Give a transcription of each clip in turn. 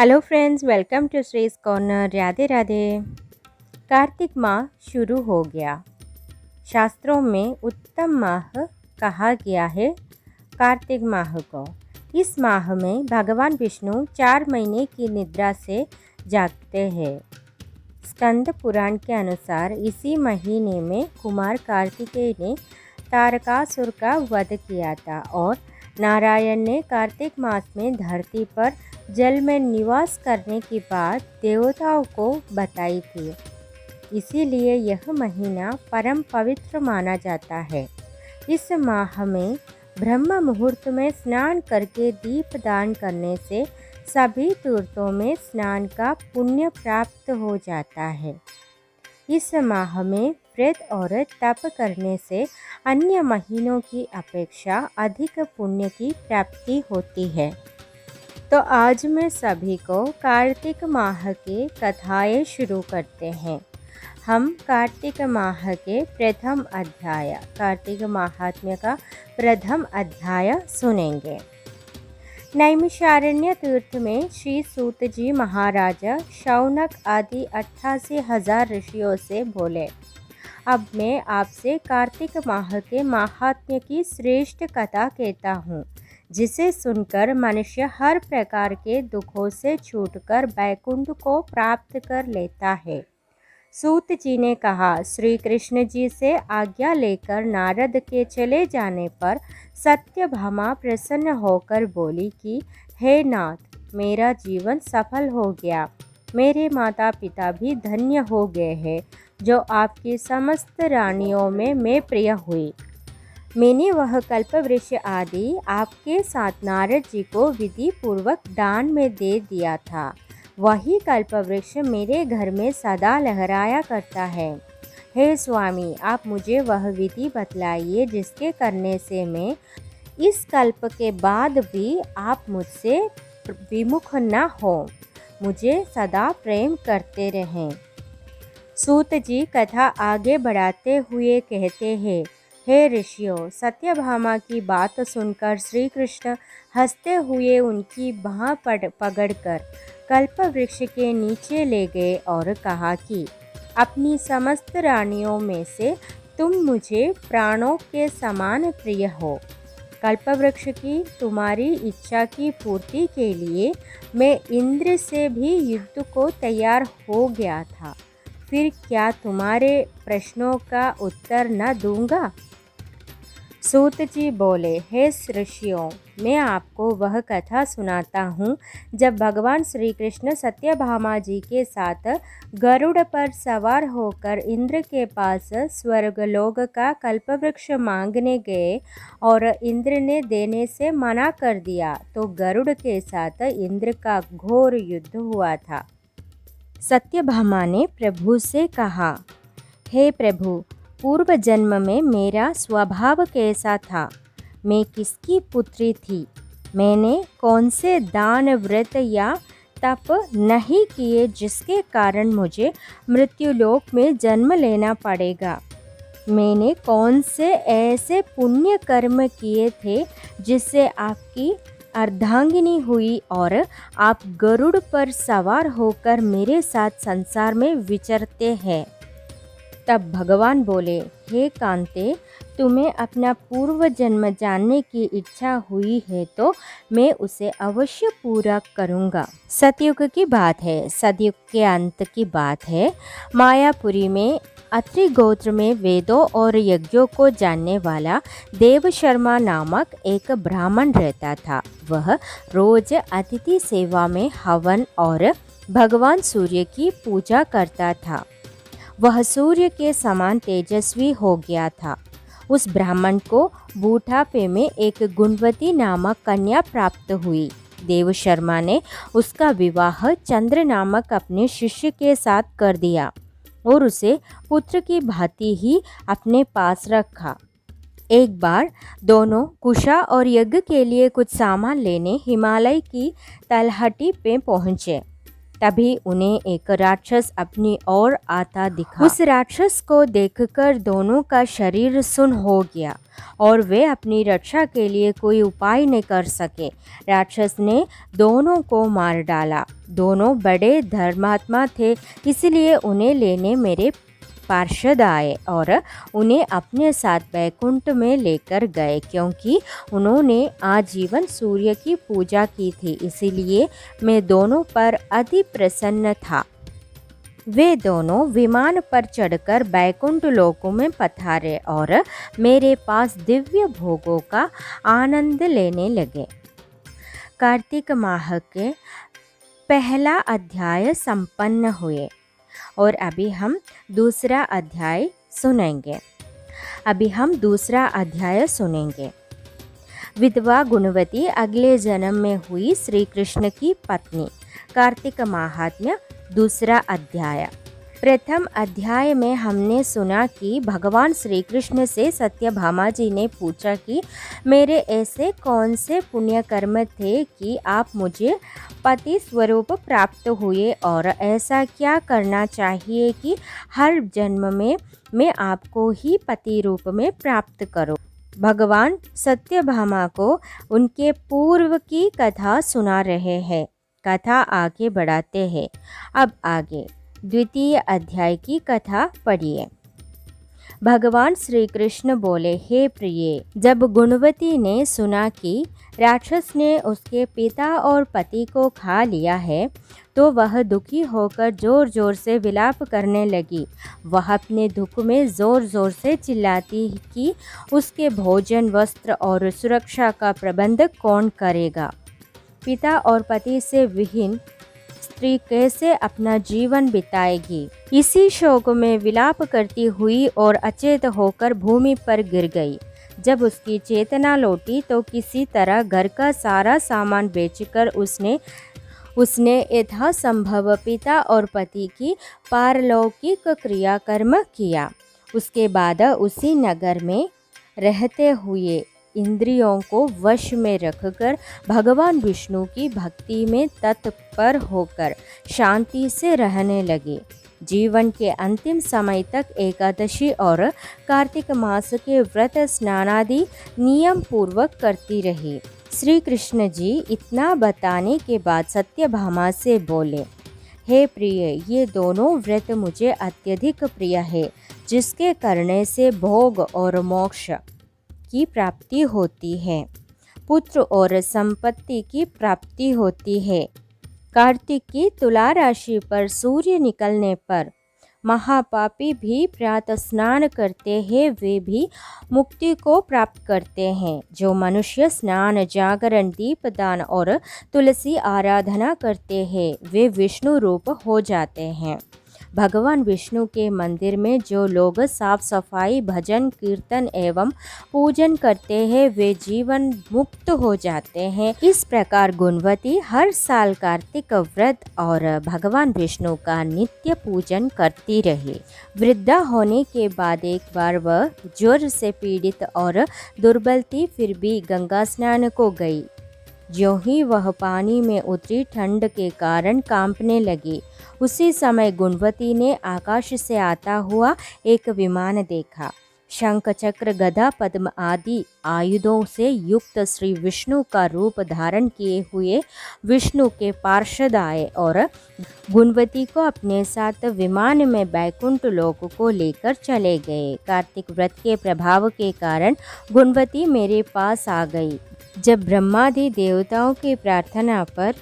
Hello friends, welcome to Shree's corner. Radhe Radhe. Kartik माह शुरू हो गया। शास्त्रों में उत्तम माह कहा गया है कार्तिक माह को। इस माह में भगवान विष्णु 4 महीने की निद्रा से जागते हैं। स्कंद पुराण के अनुसार इसी महीने में कुमार कार्तिकेय ने तारकासुर का वध किया था और नारायण ने कार्तिक मास में धरती पर जल में निवास करने की बात देवताओं को बताई थी। इसीलिए यह महीना परम पवित्र माना जाता है। इस माह में ब्रह्म मुहूर्त में स्नान करके दीप दान करने से सभी तीर्थों में स्नान का पुण्य प्राप्त हो जाता है। इस माह में व्रत और तप करने से अन्य महीनों की अपेक्षा अधिक पुण्य की प्राप्ति होती है। तो आज मैं सभी को कार्तिक माह की कथाएं शुरू करते हैं। हम कार्तिक माह के प्रथम अध्याय कार्तिक महात्म्य का प्रथम अध्याय सुनेंगे। नैमिषारण्य तीर्थ में श्री सूत जी महाराज शौनक आदि 88,000 ऋषियों से बोले, अब मैं आपसे कार्तिक माह के महात्म्य की श्रेष्ठ कथा कहता हूँ, जिसे सुनकर मनुष्य हर प्रकार के दुखों से छूटकर बैकुंठ को प्राप्त कर लेता है। सूत जी ने कहा, श्री कृष्ण जी से आज्ञा लेकर नारद के चले जाने पर सत्यभामा प्रसन्न होकर बोली कि हे नाथ, मेरा जीवन सफल हो गया। मेरे माता पिता भी धन्य हो गए हैं, जो आपकी समस्त रानियों में मैं प्रिय हुई। मैंने वह कल्पवृक्ष आदि आपके साथ नारद जी को विधि पूर्वक दान में दे दिया था। वही कल्पवृक्ष मेरे घर में सदा लहराया करता है। हे स्वामी, आप मुझे वह विधि बतलाइए जिसके करने से मैं इस कल्प के बाद भी आप मुझसे विमुख न हो, मुझे सदा प्रेम करते रहें। सूत जी कथा आगे बढ़ाते हुए कहते हैं, हे ऋषियों, सत्यभामा की बात सुनकर श्री कृष्ण हंसते हुए उनकी बाह पकड़कर कल्पवृक्ष के नीचे ले गए और कहा कि अपनी समस्त रानियों में से तुम मुझे प्राणों के समान प्रिय हो। कल्पवृक्ष की तुम्हारी इच्छा की पूर्ति के लिए मैं इंद्र से भी युद्ध को तैयार हो गया था। फिर क्या तुम्हारे प्रश्नों का उत्तर न दूंगा? सूत जी बोले, हे ऋषियों, मैं आपको वह कथा सुनाता हूँ जब भगवान श्री कृष्ण सत्यभामा जी के साथ गरुड़ पर सवार होकर इंद्र के पास स्वर्गलोक का कल्पवृक्ष मांगने गए और इंद्र ने देने से मना कर दिया, तो गरुड़ के साथ इंद्र का घोर युद्ध हुआ था। सत्यभामा ने प्रभु से कहा, हे प्रभु, पूर्व जन्म में मेरा स्वभाव कैसा था? मैं किसकी पुत्री थी? मैंने कौन से दान, व्रत या तप नहीं किए जिसके कारण मुझे मृत्युलोक में जन्म लेना पड़ेगा? मैंने कौन से ऐसे पुण्य कर्म किए थे जिससे आपकी अर्धांगिनी हुई और आप गरुड़ पर सवार होकर मेरे साथ संसार में विचरते हैं? तब भगवान बोले, हे कांते, तुम्हें अपना पूर्व जन्म जानने की इच्छा हुई है तो मैं उसे अवश्य पूरा करूँगा। सतयुग की बात है, सतयुग के अंत की बात है। मायापुरी में अत्रि गोत्र में वेदों और यज्ञों को जानने वाला देव शर्मा नामक एक ब्राह्मण रहता था। वह रोज अतिथि सेवा में हवन और भगवान सूर्य की पूजा करता था। वह सूर्य के समान तेजस्वी हो गया था। उस ब्राह्मण को बूढ़ापे में एक गुणवती नामक कन्या प्राप्त हुई। देव शर्मा ने उसका विवाह चंद्र नामक अपने शिष्य के साथ कर दिया और उसे पुत्र की भांति ही अपने पास रखा। एक बार दोनों कुशा और यज्ञ के लिए कुछ सामान लेने हिमालय की तलहटी पे पहुँचे। तभी उन्हें एक राक्षस अपनी ओर आता दिखा। उस राक्षस को देखकर दोनों का शरीर सुन्न हो गया और वे अपनी रक्षा के लिए कोई उपाय नहीं कर सके। राक्षस ने दोनों को मार डाला। दोनों बड़े धर्मात्मा थे, इसलिए उन्हें लेने मेरे पार्षद आए और उन्हें अपने साथ बैकुंठ में लेकर गए। क्योंकि उन्होंने आजीवन सूर्य की पूजा की थी, इसीलिए मैं दोनों पर अति प्रसन्न था। वे दोनों विमान पर चढ़कर बैकुंठ लोकों में पधारे और मेरे पास दिव्य भोगों का आनंद लेने लगे। कार्तिक माह के पहला अध्याय संपन्न हुए और अभी हम दूसरा अध्याय सुनेंगे। विधवा गुणवती अगले जन्म में हुई श्री कृष्ण की पत्नी। कार्तिक महात्म्य दूसरा अध्याय। प्रथम अध्याय में हमने सुना कि भगवान श्री कृष्ण से सत्यभामा जी ने पूछा कि मेरे ऐसे कौन से पुण्य कर्म थे कि आप मुझे पति स्वरूप प्राप्त हुए और ऐसा क्या करना चाहिए कि हर जन्म में मैं आपको ही पति रूप में प्राप्त करूं। भगवान सत्यभामा को उनके पूर्व की कथा सुना रहे हैं। कथा आगे बढ़ाते हैं। अब आगे द्वितीय अध्याय की कथा पढ़िए। भगवान श्री कृष्ण बोले, हे प्रिय, जब गुणवती ने सुना कि राक्षस ने उसके पिता और पति को खा लिया है तो वह दुखी होकर जोर जोर से विलाप करने लगी। वह अपने दुख में जोर जोर से चिल्लाती कि उसके भोजन, वस्त्र और सुरक्षा का प्रबंध कौन करेगा। पिता और पति से विहीन स्त्री कैसे अपना जीवन बिताएगी। इसी शोक में विलाप करती हुई और अचेत होकर भूमि पर गिर गई। जब उसकी चेतना लौटी तो किसी तरह घर का सारा सामान बेचकर उसने यथासंभव पिता और पति की पारलौकिक क्रियाकर्म किया। उसके बाद उसी नगर में रहते हुए इंद्रियों को वश में रखकर भगवान विष्णु की भक्ति में तत्पर होकर शांति से रहने लगे। जीवन के अंतिम समय तक एकादशी और कार्तिक मास के व्रत स्नानादि नियम पूर्वक करती रही। श्री कृष्ण जी इतना बताने के बाद सत्यभामा से बोले, हे प्रिय, ये दोनों व्रत मुझे अत्यधिक प्रिय है, जिसके करने से भोग और मोक्ष की प्राप्ति होती है, पुत्र और संपत्ति की प्राप्ति होती है। कार्तिक की तुला राशि पर सूर्य निकलने पर महापापी भी प्रातः स्नान करते हैं, वे भी मुक्ति को प्राप्त करते हैं। जो मनुष्य स्नान, जागरण, दीपदान और तुलसी आराधना करते हैं वे विष्णु रूप हो जाते हैं। भगवान विष्णु के मंदिर में जो लोग साफ सफाई, भजन, कीर्तन एवं पूजन करते हैं वे जीवन मुक्त हो जाते हैं। इस प्रकार गुणवती हर साल कार्तिक व्रत और भगवान विष्णु का नित्य पूजन करती रही। वृद्धा होने के बाद एक बार वह ज्वर से पीड़ित और दुर्बल थी, फिर भी गंगा स्नान को गई। ज्यों ही वह पानी में उतरी, ठंड के कारण कांपने लगी। उसी समय गुणवती ने आकाश से आता हुआ एक विमान देखा। शंख, चक्र, गदा, पद्म आदि आयुधों से युक्त श्री विष्णु का रूप धारण किए हुए विष्णु के पार्षद आए और गुणवती को अपने साथ विमान में बैकुंठ लोक को लेकर चले गए। कार्तिक व्रत के प्रभाव के कारण गुणवती मेरे पास आ गई। जब ब्रह्मादि देवताओं की प्रार्थना पर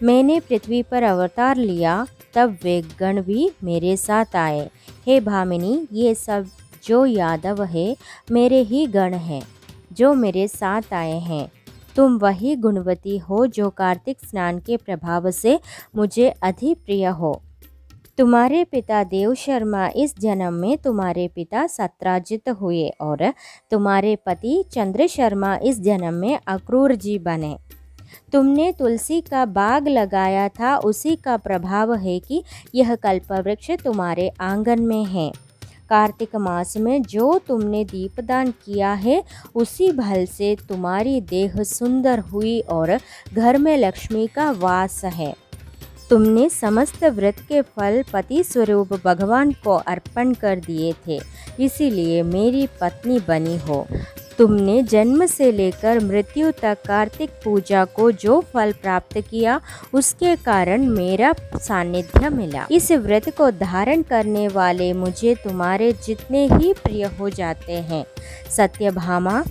मैंने पृथ्वी पर अवतार लिया तब वे गण भी मेरे साथ आए। हे भामिनी, ये सब जो यादव है मेरे ही गण हैं जो मेरे साथ आए हैं। तुम वही गुणवती हो जो कार्तिक स्नान के प्रभाव से मुझे अति प्रिय हो। तुम्हारे पिता देव शर्मा इस जन्म में तुम्हारे पिता सत्राजित हुए और तुम्हारे पति चंद्र शर्मा इस जन्म में अक्रूर जी बने। तुमने तुलसी का बाग लगाया था, उसी का प्रभाव है कि यह कल्पवृक्ष तुम्हारे आंगन में है। कार्तिक मास में जो तुमने दीपदान किया है उसी बल से तुम्हारी देह सुंदर हुई और घर में लक्ष्मी का वास है। तुमने समस्त व्रत के फल पति स्वरूप भगवान को अर्पण कर दिए थे, इसीलिए मेरी पत्नी बनी हो। तुमने जन्म से लेकर मृत्यु तक कार्तिक पूजा को जो फल प्राप्त किया, उसके कारण मेरा सानिध्य मिला। इस व्रत को धारण करने वाले मुझे तुम्हारे जितने ही प्रिय हो जाते हैं। सत्यभामा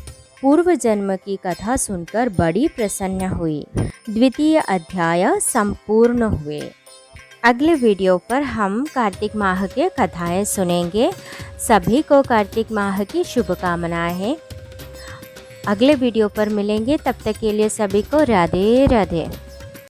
पूर्व जन्म की कथा सुनकर बड़ी प्रसन्न हुई। द्वितीय अध्याय संपूर्ण हुए। अगले वीडियो पर हम कार्तिक माह के कथाएं सुनेंगे। सभी को कार्तिक माह की शुभकामनाएं हैं। अगले वीडियो पर मिलेंगे, तब तक के लिए सभी को राधे राधे।